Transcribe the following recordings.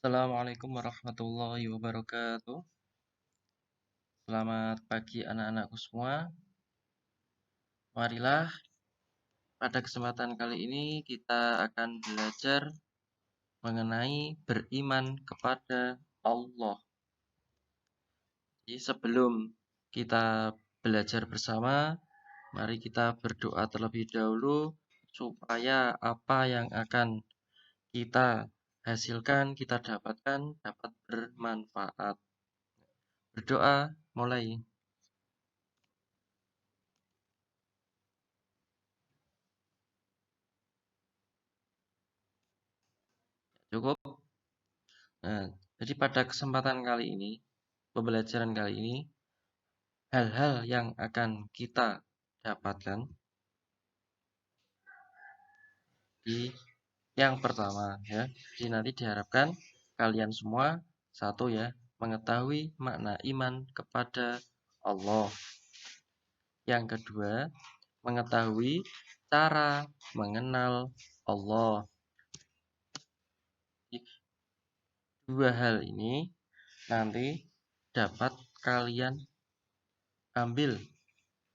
Assalamualaikum warahmatullahi wabarakatuh. Selamat pagi anak-anakku semua. Marilah pada kesempatan kali ini kita akan belajar mengenai beriman kepada Allah. Jadi sebelum kita belajar bersama, mari kita berdoa terlebih dahulu supaya apa yang akan kita hasilkan, kita dapatkan dapat bermanfaat. Berdoa mulai. Cukup? Nah, jadi pada kesempatan kali ini, pembelajaran kali ini, hal-hal yang akan kita dapatkan di yang pertama ya. Jadi nanti diharapkan kalian semua satu ya, mengetahui makna iman kepada Allah. Yang kedua, mengetahui cara mengenal Allah. Dua hal ini nanti dapat kalian ambil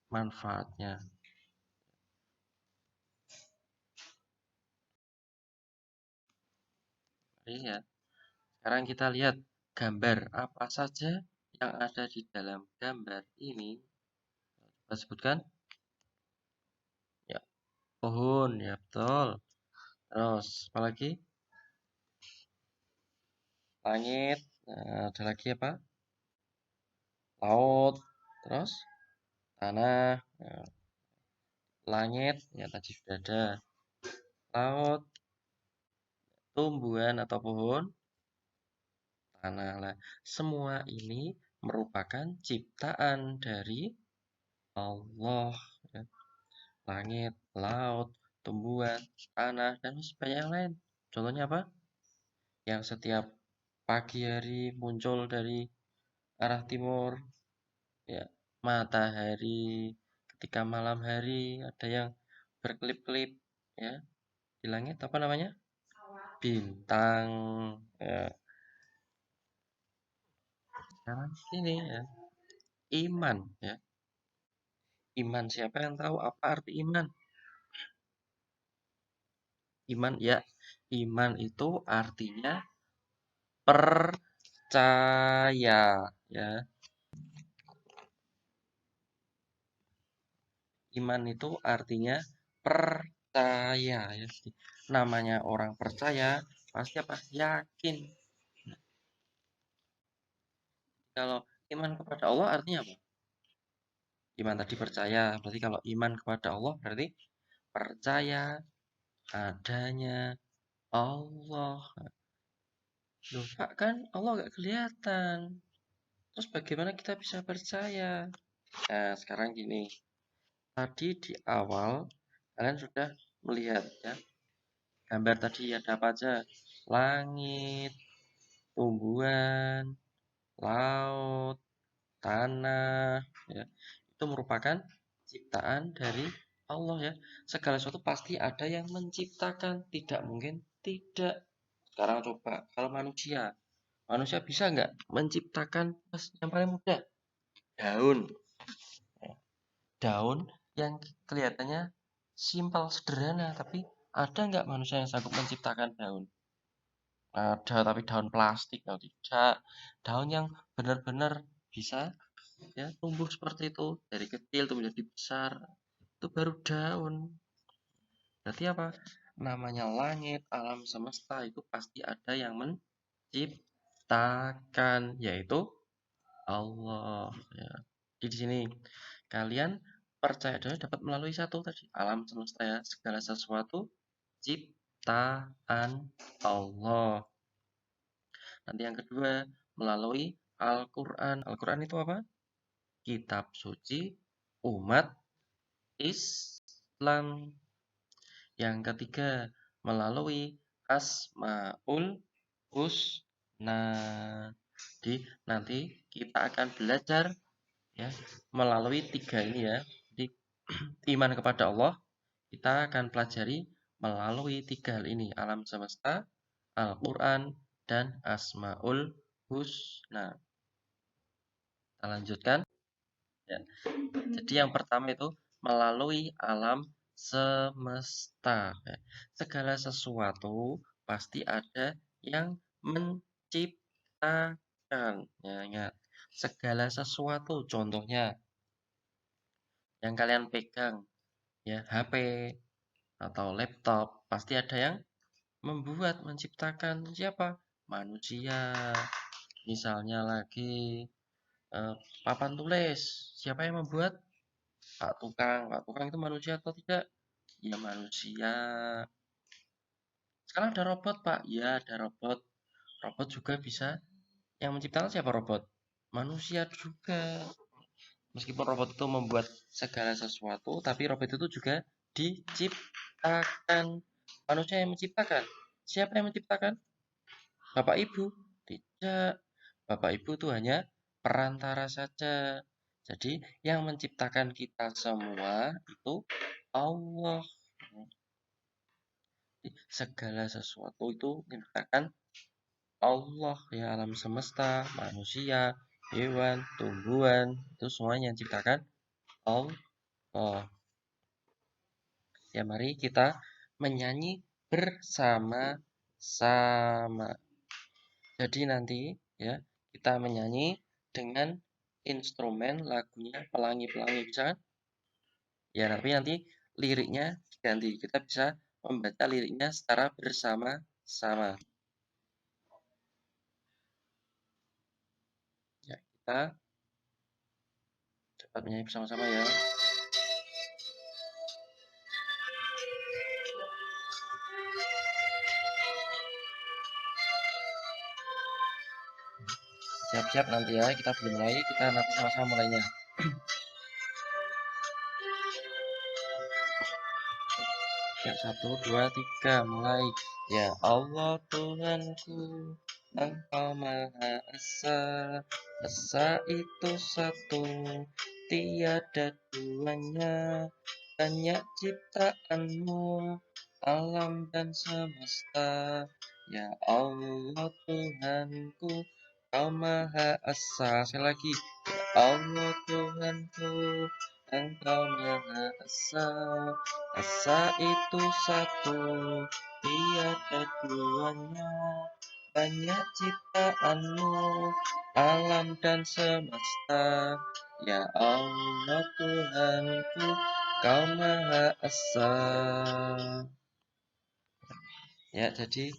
manfaatnya. Iya. Sekarang kita lihat gambar apa saja yang ada di dalam gambar ini. Kita sebutkan. Ya, pohon, ya betul. Terus, apa lagi? Langit. Nah, ada lagi apa? Laut. Terus, tanah. Nah, langit, ya tadi sudah ada. Laut, tumbuhan atau pohon, tanah. Nah, semua ini merupakan ciptaan dari Allah. Ya. Langit, laut, tumbuhan, tanah, dan banyak yang lain. Contohnya apa? Yang setiap pagi hari muncul dari arah timur, ya, matahari. Ketika malam hari ada yang berkelip-kelip, ya, di langit apa namanya? Bintang. Ya. Sekarang ini ya, iman, ya. Iman, siapa yang tahu apa arti iman? Iman, ya, iman itu artinya percaya, ya. Iman itu artinya percaya, ya. Namanya orang percaya pasti apa? Yakin. Kalau iman kepada Allah artinya apa? Iman tadi percaya, berarti kalau iman kepada Allah berarti percaya adanya Allah. Loh, Pak, kan Allah gak kelihatan. Terus bagaimana kita bisa percaya? Nah, sekarang gini. Tadi di awal kalian sudah melihat ya. Gambar tadi ada apa aja? Langit, tumbuhan, laut, tanah, ya. Itu merupakan ciptaan dari Allah ya. Segala sesuatu pasti ada yang menciptakan, tidak mungkin tidak. Sekarang coba kalau manusia bisa nggak menciptakan yang paling mudah? Daun. Ya. Daun yang kelihatannya simpel sederhana, tapi ada nggak manusia yang sanggup menciptakan daun? Ada, tapi daun plastik kalau tidak. Daun yang benar-benar bisa ya tumbuh seperti itu dari kecil tuh menjadi besar. Itu baru daun. Berarti apa? Namanya langit, alam semesta itu pasti ada yang menciptakan, yaitu Allah. Ya. Di sini kalian percaya dan dapat melalui satu tadi alam semesta ya segala sesuatu ciptaan Allah. Nanti yang kedua melalui Al-Quran. Al-Quran itu apa? Kitab suci umat Islam. Yang ketiga melalui Asmaul Husna. Jadi nanti kita akan belajar ya melalui tiga ini ya. Jadi iman kepada Allah kita akan pelajari melalui tiga hal ini, alam semesta, Al-Qur'an, dan Asmaul Husna. Kita lanjutkan. Ya. Jadi yang pertama itu melalui alam semesta. Ya. Segala sesuatu pasti ada yang menciptakan. Ya, ingat. Segala sesuatu, contohnya yang kalian pegang, ya HP atau laptop, pasti ada yang membuat, menciptakan. Siapa? Manusia. Misalnya lagi papan tulis, siapa yang membuat? Pak Tukang. Pak Tukang itu manusia atau tidak? Ya manusia. Sekarang ada robot, Pak. Ya ada robot. Robot juga bisa. Yang menciptakan siapa robot? Manusia juga. Meskipun robot itu membuat segala sesuatu, tapi robot itu juga diciptakan. Manusia yang menciptakan. Siapa yang menciptakan? Bapak Ibu? Tidak. Bapak Ibu itu hanya perantara saja. Jadi yang menciptakan kita semua itu Allah. Segala sesuatu itu menciptakan Allah, ya alam semesta, manusia, hewan, tumbuhan, itu semuanya yang diciptakan Allah. Ya mari kita menyanyi bersama-sama. Jadi nanti ya kita menyanyi dengan instrumen lagunya pelangi-pelangi, bisa kan? Ya tapi nanti liriknya diganti. Kita bisa membaca liriknya secara bersama-sama. Ya, kita dapat menyanyi bersama-sama ya. Siap-siap nanti ya, kita belum mulai, kita nanti sama-sama mulainya. Ya, 1, 2, 3, mulai. Ya Allah Tuhanku, Engkau Maha Esa, Esa itu satu, tiada duanya, banyak ciptaanmu, alam dan semesta. Ya Allah Tuhanku, Kau Maha Esa. Sekali lagi, ya Allah Tuhanku, Engkau Maha Esa. Esa itu satu, tiada duanya, banyak ciptaanmu, alam dan semesta. Ya Allah Tuhanku, Kau Maha Esa. Ya, jadi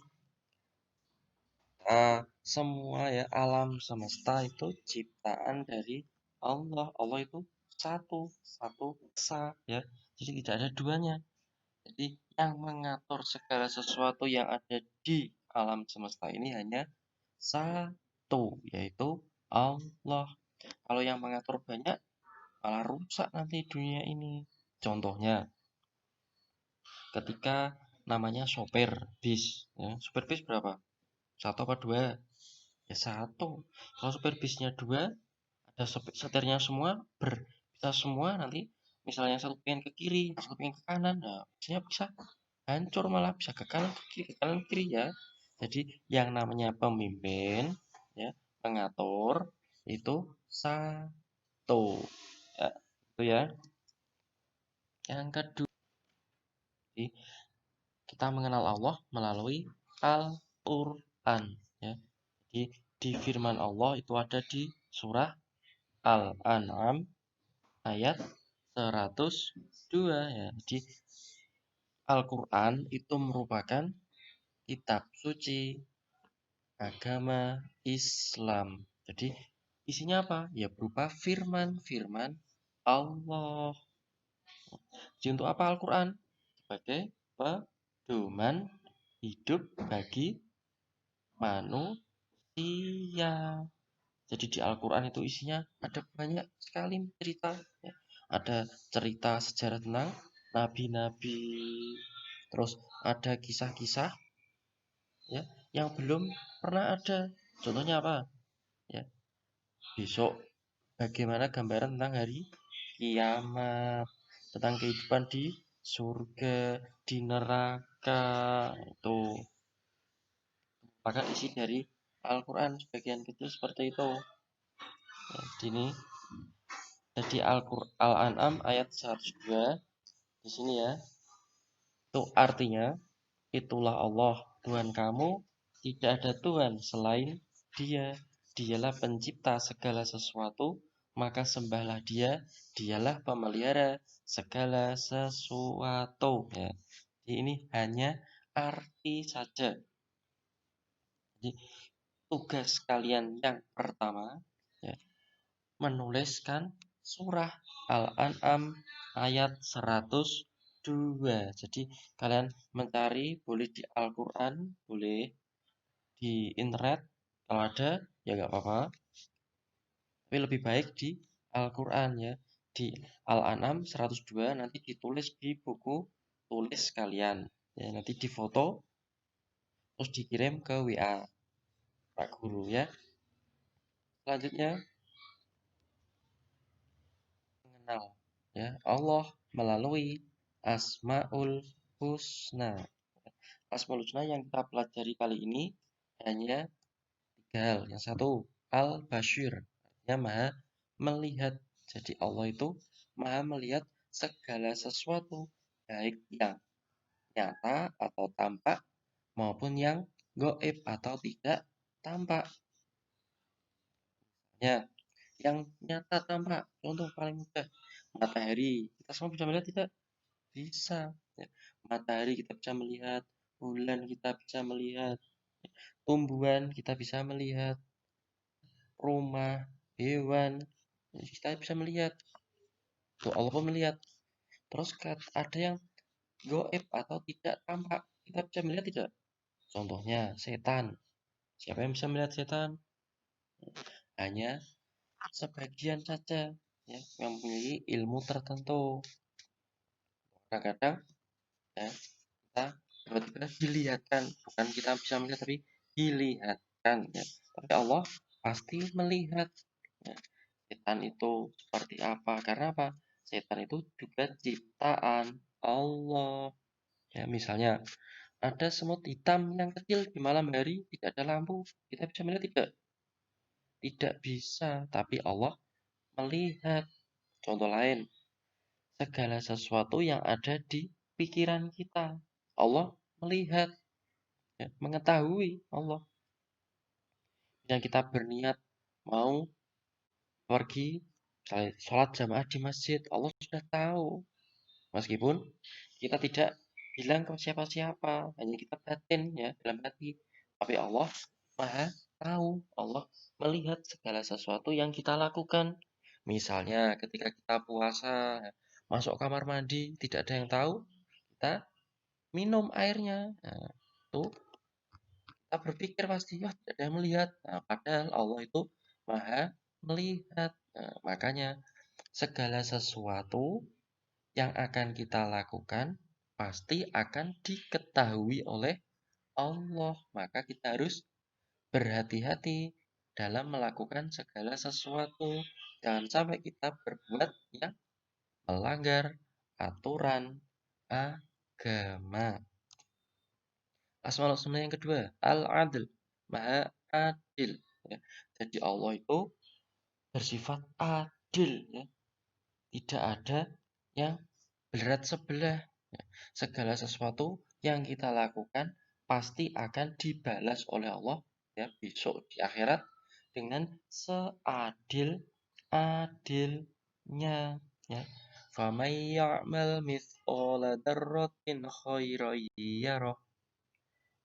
semua ya alam semesta itu ciptaan dari Allah. Allah itu satu, satu esa ya. Jadi tidak ada duanya. Jadi yang mengatur segala sesuatu yang ada di alam semesta ini hanya satu, yaitu Allah. Kalau yang mengatur banyak, malah rusak nanti dunia ini. Contohnya, ketika namanya sopir bis, ya, sopir bis berapa? Satu apa dua? Ya satu. Kalau sopir bisnya dua, ada setirnya semua, bisa semua nanti. Misalnya satu pengen ke kiri, satu pengen ke kanan, nah bisnya bisa hancur malah bisa ke kanan ke kiri, ke kanan ke kiri ya. Jadi yang namanya pemimpin ya pengatur itu satu ya, itu ya. Yang kedua, kita mengenal Allah melalui Al-Qur'an ya. Jadi di firman Allah itu ada di surah Al-An'am ayat 102 ya. Jadi Al-Qur'an itu merupakan kitab suci agama Islam. Jadi isinya apa? Ya berupa firman-firman Allah. Jadi untuk apa Al-Quran? Sebagai pedoman hidup bagi manusia. Jadi di Al-Quran itu isinya ada banyak sekali cerita. Ya. Ada cerita sejarah tentang nabi-nabi. Terus ada kisah-kisah ya yang belum pernah ada. Contohnya apa? Ya, besok bagaimana gambaran tentang hari kiamat, tentang kehidupan di surga, di neraka itu. bahkan isi dari Al-Quran sebagian kecil seperti itu. Ya, ini jadi Al-An'am ayat 102 di sini ya. Itu artinya itulah Allah Tuhan kamu, tidak ada Tuhan selain Dia. Dialah pencipta segala sesuatu, maka sembahlah Dia. Dialah pemelihara segala sesuatu. Ya. Jadi ini hanya arti saja. Jadi tugas kalian yang pertama ya, menuliskan surah Al-An'am ayat 102. Jadi kalian mencari boleh di Al-Quran, boleh di internet. Kalau ada ya nggak apa-apa. Tapi lebih baik di Al-Quran ya. Di Al-An'am 102 nanti ditulis di buku tulis kalian. Ya, nanti difoto terus dikirim ke WA Pak Guru ya. Selanjutnya mengenal ya Allah melalui Asmaul Husna. Asmaul Husna yang kita pelajari kali ini hanya tiga hal. Yang satu, Al-Bashir, artinya maha melihat. Jadi Allah itu maha melihat segala sesuatu, baik yang nyata atau tampak maupun yang goib atau tidak tampak. Ya, yang nyata tampak, contoh paling mudah, matahari. Kita semua bisa melihat tidak? Bisa. Ya. Matahari kita bisa melihat, bulan kita bisa melihat, tumbuhan kita bisa melihat, rumah, hewan, kita bisa melihat. Tuh Allah pun melihat. Terus ada yang goib atau tidak tampak. Kita bisa melihat tidak? Contohnya setan. Siapa yang bisa melihat setan? Hanya sebagian saja ya, yang mempunyai ilmu tertentu. Kadang-kadang ya, kita tiba-tiba dilihatkan, bukan kita bisa melihat tapi dilihatkan ya. Tapi Allah pasti melihat ya. Setan itu seperti apa? Karena apa? Setan itu juga ciptaan Allah. Ya, misalnya ada semut hitam yang kecil di malam hari, tidak ada lampu, kita bisa melihat tidak? Tidak bisa, tapi Allah melihat. Contoh lain, segala sesuatu yang ada di pikiran kita, Allah melihat, ya, mengetahui Allah. Yang kita berniat mau pergi, misalnya sholat jamaah di masjid, Allah sudah tahu. Meskipun kita tidak bilang ke siapa-siapa, hanya kita batin ya dalam hati. Tapi Allah Maha tahu, Allah melihat segala sesuatu yang kita lakukan. Misalnya ketika kita puasa, masuk kamar mandi, tidak ada yang tahu, kita minum airnya. Nah, itu kita berpikir pasti, wah tidak ada yang melihat. Nah, padahal Allah itu Maha melihat. Nah, makanya segala sesuatu yang akan kita lakukan pasti akan diketahui oleh Allah. Maka kita harus berhati-hati dalam melakukan segala sesuatu. Jangan sampai kita berbuat yang melanggar aturan agama. Asmaul Husna yang kedua, Al-Adil, Maha Adil. Ya. Jadi Allah itu bersifat adil. Ya. Tidak ada yang berat sebelah. Ya. Segala sesuatu yang kita lakukan pasti akan dibalas oleh Allah ya besok di akhirat dengan seadil-adilnya ya. Faman ya'mal mithqala dzarratin khairan yarah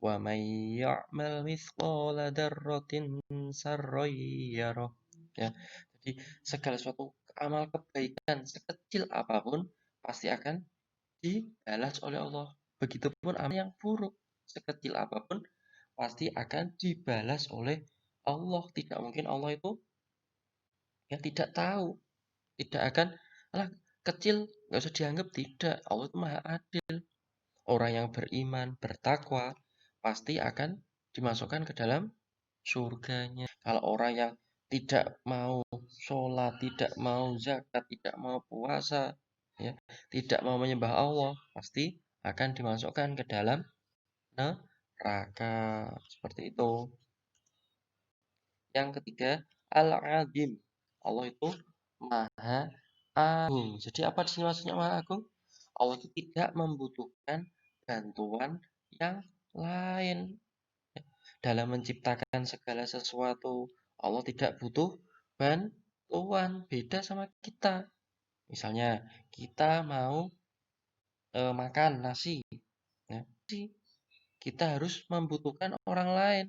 wa may ya'mal mithqala dzarratin sarran yarah. Ya. Jadi segala suatu amal kebaikan sekecil apapun pasti akan dibalas oleh Allah. Begitupun amal yang buruk sekecil apapun pasti akan dibalas oleh Allah. Tidak mungkin Allah itu yang tidak tahu, tidak akan alah kecil nggak usah dianggap, tidak. Allah itu maha adil. Orang yang beriman, bertakwa pasti akan dimasukkan ke dalam surganya. Kalau orang yang tidak mau sholat, tidak mau zakat, tidak mau puasa, ya, tidak mau menyembah Allah, pasti akan dimasukkan ke dalam neraka. neraka, seperti itu. Yang ketiga, Al-Adim. Allah itu Maha Agung. Jadi apa di sini maksudnya Maha Agung? Allah itu tidak membutuhkan bantuan yang lain. Dalam menciptakan segala sesuatu, Allah tidak butuh bantuan. Beda sama kita. Misalnya, kita mau makan nasi. Ya, kita harus membutuhkan orang lain.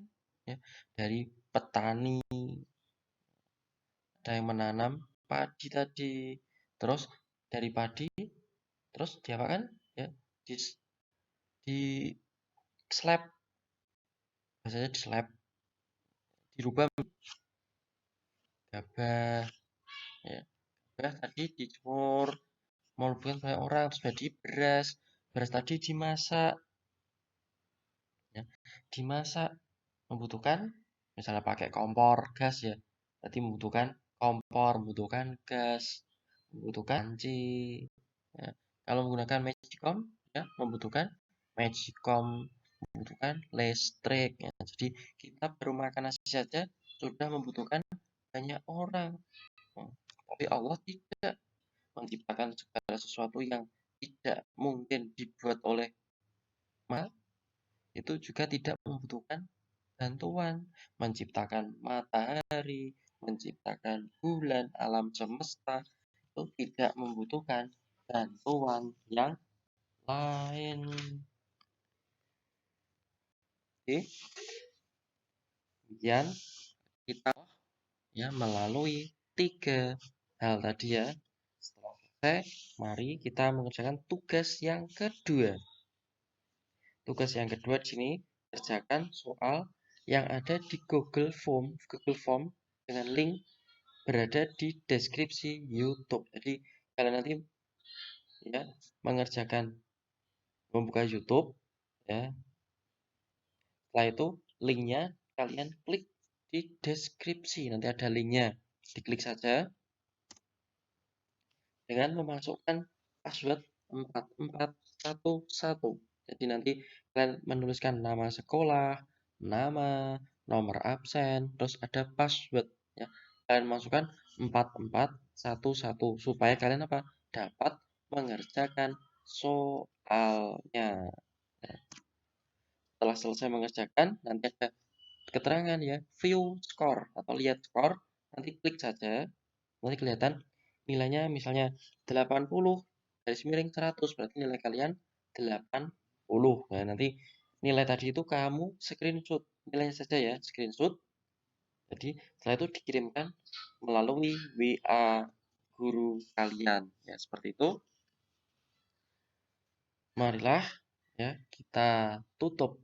Ya, dari petani, ada yang menanam padi tadi, terus dari padi, terus diapakan? Ya, di, di slab, biasanya di slab, dirubah gabah, ya. Gabah tadi dijemur, mau bukan banyak orang, terus jadi beras, beras tadi dimasak, ya. Dimasak membutuhkan, misalnya pakai kompor gas ya, berarti membutuhkan kompor, membutuhkan gas, membutuhkan panci. Ya. Kalau menggunakan magicom, ya membutuhkan magicom, membutuhkan listrik. Ya. Jadi kita baru makan nasi saja sudah membutuhkan banyak orang. Hmm. Tapi Allah tidak menciptakan segala sesuatu yang tidak mungkin dibuat oleh manusia, itu juga tidak membutuhkan bantuan. Menciptakan matahari, menciptakan bulan, alam semesta, itu tidak membutuhkan bantuan yang lain. Oke, kemudian kita ya melalui 3 hal tadi ya. Setelah selesai, mari kita mengerjakan tugas yang kedua. Tugas yang kedua di sini kerjakan soal yang ada di Google Form dengan link berada di deskripsi YouTube. Jadi kalian nanti ya mengerjakan membuka YouTube ya. Setelah itu linknya kalian klik di deskripsi, nanti ada linknya, diklik saja dengan memasukkan password 4411. Jadi nanti kalian menuliskan nama sekolah, nama, nomor absen, terus ada password ya. Kalian masukkan 4411 supaya kalian apa? Dapat mengerjakan soalnya. Nah, setelah selesai mengerjakan, nanti ada keterangan ya, view score atau lihat skor, nanti klik saja. Nanti kelihatan nilainya misalnya 80 garis miring 100, berarti nilai kalian 80. Nah, nanti nilai tadi itu kamu screenshot nilainya saja ya, screenshot. Jadi setelah itu dikirimkan melalui WA guru kalian. Ya, seperti itu. Marilah ya kita tutup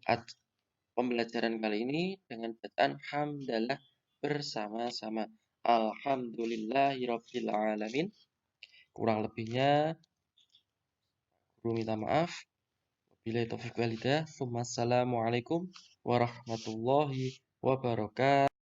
pembelajaran kali ini dengan bacaan hamdalah bersama-sama. Alhamdulillahirabbil alamin. Kurang lebihnya guru minta maaf. Wabillahi taufiq walhidayah. Wassalamualaikum warahmatullahi wabarakatuh.